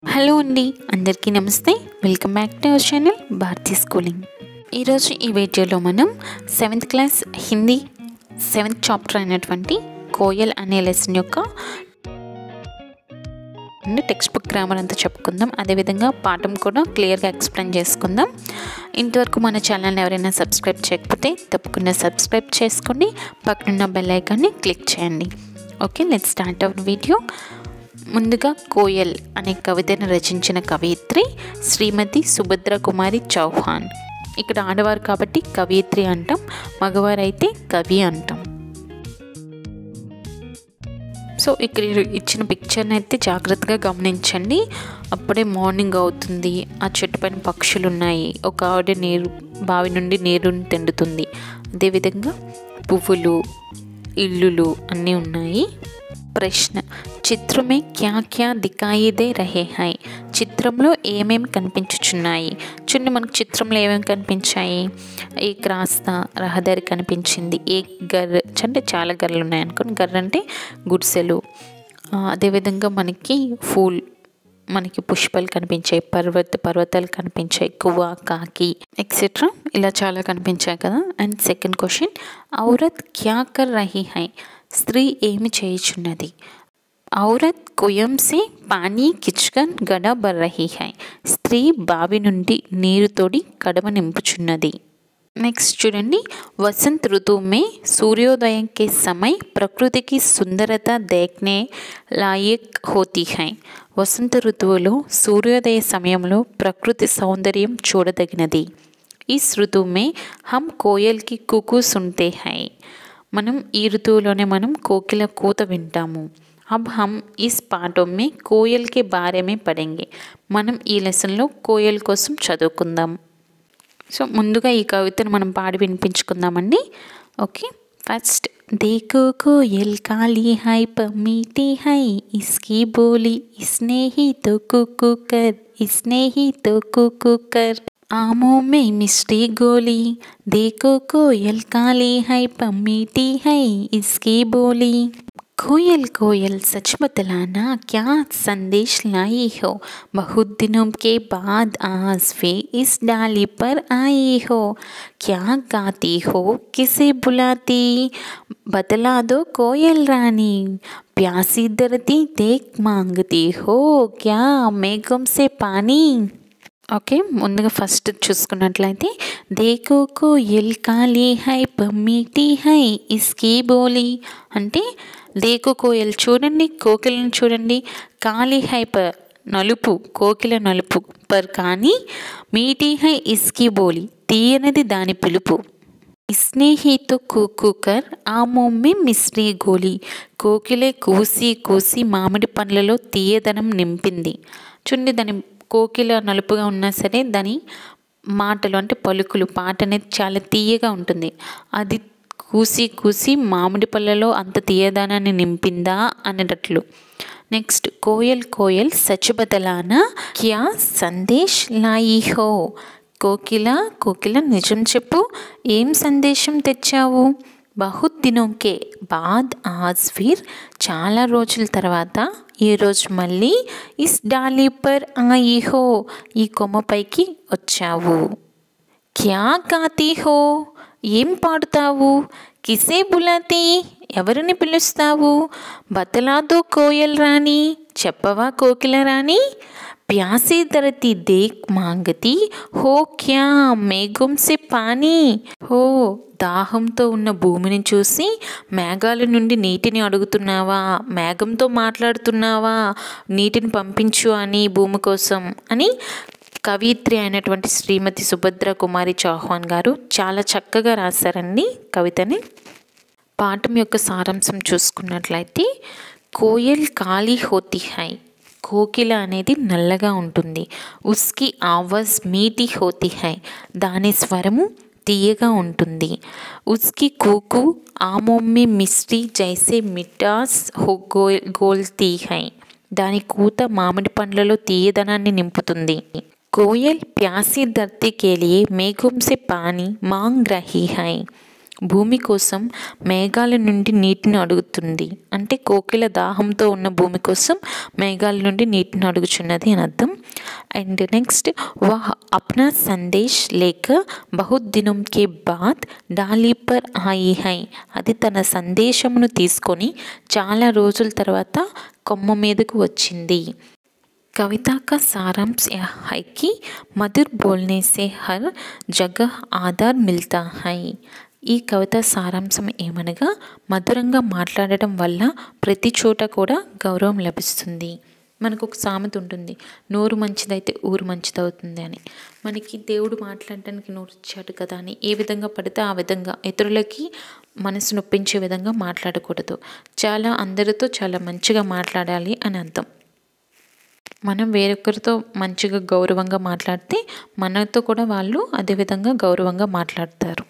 Hello అండి, అందరికీ నమస్తే. Welcome back to our channel Bharati schooling. ఈరోజు ఈ వీడియోలో మనం 7th class Hindi 7th chapter అయినటువంటి కోయల్ అనే లెసన్ యొక్క టెక్స్ట్ బుక్ గ్రామర్ అంతా చెప్పుకుందాం. అదేవిధంగా పాఠం కూడా క్లియర్గా ఎక్స్ప్లెయిన్ చేసుకుందాం. ఇంతవరకు మన ఛానల్ని ఎవరైనా సబ్స్క్రైబ్ చేయకపోతే తప్పకుండా సబ్స్క్రైబ్ చేసుకోండి. పక్కనున్న బెల్ ఐకాన్ని క్లిక్ చేయండి. Okay, let's start our video. ముందుగా కోయల్ అనే కవితను రచించిన కవయిత్రి శ్రీమతి సుభద్ర కుమారి చౌహాన్. ఇక్కడ ఆడవారు కాబట్టి కవయిత్రి అంటాం, మగవారు అయితే కవి అంటాం. సో ఇక్కడ ఇచ్చిన పిక్చర్ని అయితే జాగ్రత్తగా గమనించండి. అప్పుడే మార్నింగ్ అవుతుంది, ఆ చెట్టు పైన పక్షులు ఉన్నాయి, ఒక ఆవిడ బావి నుండి నీరుని తెండుతుంది. అదేవిధంగా పువ్వులు, ఇల్లులు అన్నీ ఉన్నాయి. ప్రశ్న, చిత్రమే క్యా క్యా దికాయి దే రహే హై. చిత్రంలో ఏమేమి కనిపించుచున్నాయి? చూడండి, మనకు చిత్రంలో ఏమేమి కనిపించాయి? ఏక్ రాస్తా, రహదారి కనిపించింది. ఏక్ గర్ అంటే చాలా గర్రెలు ఉన్నాయి అనుకోండి, గర్ర అంటే గుడిసెలు. అదేవిధంగా మనకి మనకి పుష్పాలు కనిపించాయి, పర్వతాలు కనిపించాయి, కువ్వ, కాకి ఎక్సెట్రా ఇలా చాలా కనిపించాయి కదా. అండ్ సెకండ్ క్వశ్చన్, ఔరత్ క్యా కర్ రహీ హై. స్త్రీ ఏమి చేయుచున్నది? ఔరత్ కుయం సే పానీ కిచ్కన్ గడ బర్ రహీ హై. స్త్రీ బావి నుండి నీరు తోడి కడవ నింపుచున్నది. నెక్స్ట్ చూడండి, వసంత్ ఋతువు మే సూర్యోదయం కే సమై ప్రకృతికి సుందరత దేఖ్నే లాయక్ హోతీ హై. వసంత ఋతువులో సూర్యోదయ సమయంలో ప్రకృతి సౌందర్యం చూడదగినది. ఇస్ ఋతువు మే హమ్ కోయల్ కి కుకు సున్తే హై. మనం ఈ ఋతువులోనే మనం కోకిల కూత వింటాము. అబ్ హమ్ ఇస్ పాఠం మే కోయల్ కే బారే మే పడేంగే. మనం ఈ లెసన్లో కోయల్ కోసం చదువుకుందాం. సో ముందుగా ఈ కవితను మనం పాడి వినిపించుకుందామండి. ఓకే, ఫస్ట్, देखो कोयल काली है पर मीठी है इसकी बोली, इसने ही तो कुकू कर, इसने ही तो कुकू कर. आमों में मिष्टी गोली, देखो कोयल काली है पर मीठी है इसकी बोली. कोयल कोयल सच बतलाना क्या संदेश लाई हो. बहुत दिनों के बाद आज वे इस डाली पर आई हो. क्या गाती हो, किसे बुलाती, बतला दो कोयल रानी. प्यासी धरती देख मांगती हो क्या मेघम से पानी. ఓకే, ముందుగా ఫస్ట్ చూసుకున్నట్లయితే, దేకో కోయల్ కాలి హై పమ్మీటి హై ఇస్కీ బోలి అంటే, దేకో కోయల్ చూడండి, కోకిలను చూడండి, కాలి హై పర్ నలుపు, కోకిల నలుపు, పర్ కానీ, మీటి హై ఇస్కీ బోలి తీయనది దాని పిలుపు. ఇస్నే హీ తో కూకూకర్ ఆ మొమ్మి మిస్రీ గోలి. కోకిలే కూసి కూసి మామిడి పండ్లలో తీయదనం నింపింది. చూడండి, దాని కోకిల నలుపుగా ఉన్నా సరే దాని మాటలు అంటే పలుకులు, పాట అనేది చాలా తీయగా ఉంటుంది. అది కూసి కూసి మామిడి పళ్ళలో అంత తీయదనాన్ని నింపిందా అనేటట్లు. నెక్స్ట్, కోయల్ కోయల్ సచ్ బతలానా క్యా సందేశ్ లాయి హో. కోకిల కోకిల నిజం చెప్పు, ఏం సందేశం తెచ్చావు. బహుత్ దినోంకే బాద్ ఆజ్ ఫిర్ చాలా రోజుల తర్వాత ఈరోజు మళ్ళీ ఇస్ డాలీ పర్ ఆయి హో ఈ కొమ్మపైకి వచ్చావు. క్యా గాతీ హో ఏం పాడుతావు. కిసే బులాతీ ఎవరిని పిలుస్తావు. బతలాదో కోయల్ రాణి చెప్పవా కోకిల రాణి. ప్యాసీ ధరతి దేక్ మాంగతి హో క్యా మేఘం సే పానీ. హో దాహంతో ఉన్న భూమిని చూసి మేఘాల నుండి నీటిని అడుగుతున్నావా, మేఘంతో మాట్లాడుతున్నావా, నీటిని పంపించు అని భూమి కోసం అని కవయిత్రి అయినటువంటి శ్రీమతి సుభద్ర కుమారి చౌహాన్ గారు చాలా చక్కగా రాశారండి కవితని. పాఠం యొక్క సారాంశం చూసుకున్నట్లయితే, కోయల్ కాళీ హోతీ హై. కోకిల అనేది నల్లగా ఉంటుంది. ఉస్కి ఆవాజ్ మీఠీ హోతీ హై. దాని స్వరము తీయగా ఉంటుంది. ఉస్కి కూకు ఆమోమ్మి మిస్టీ జైసే మిఠాస్ గోల్తీ హై. దాని కూత మామిడి పండ్లలో తీయదనాన్ని నింపుతుంది. కోయల్ ప్యాసి ధర్తీ కే లియే మేఘం సే పానీ మాంగ్ రహీ హై. భూమి కోసం మేఘాల నుండి నీటిని అడుగుతుంది. అంటే కోకిల దాహంతో ఉన్న భూమి కోసం మేఘాల నుండి నీటిని అడుగుచున్నది అని అర్థం. అండ్ నెక్స్ట్, వహ్ అప్నా సందేశ్ లేక బహుత్ దినం కే బాద్ డాలీ పర్ ఆయి హై. అది తన సందేశమును తీసుకొని చాలా రోజుల తర్వాత కొమ్మ మీదకు వచ్చింది. कविता का सारांश यह है कि मधुर बोलने से हर जगह आदर मिलता है. ఈ కవిత సారాంశం ఏమనగా మధురంగా మాట్లాడటం వల్ల ప్రతి చోట కూడా గౌరవం లభిస్తుంది. మనకు ఒక సామెత ఉంటుంది, నోరు మంచిదైతే ఊరు మంచిదవుతుంది అని. మనకి దేవుడు మాట్లాడడానికి నోరు ఇచ్చాడు కదా అని ఏ విధంగా పడితే ఆ విధంగా ఇతరులకి మనసు నొప్పించే విధంగా మాట్లాడకూడదు. అందరితో చాలా మంచిగా మాట్లాడాలి అని అర్థం. మనం వేరొకరితో మంచిగా గౌరవంగా మాట్లాడితే మనతో కూడా వాళ్ళు అదేవిధంగా గౌరవంగా మాట్లాడతారు.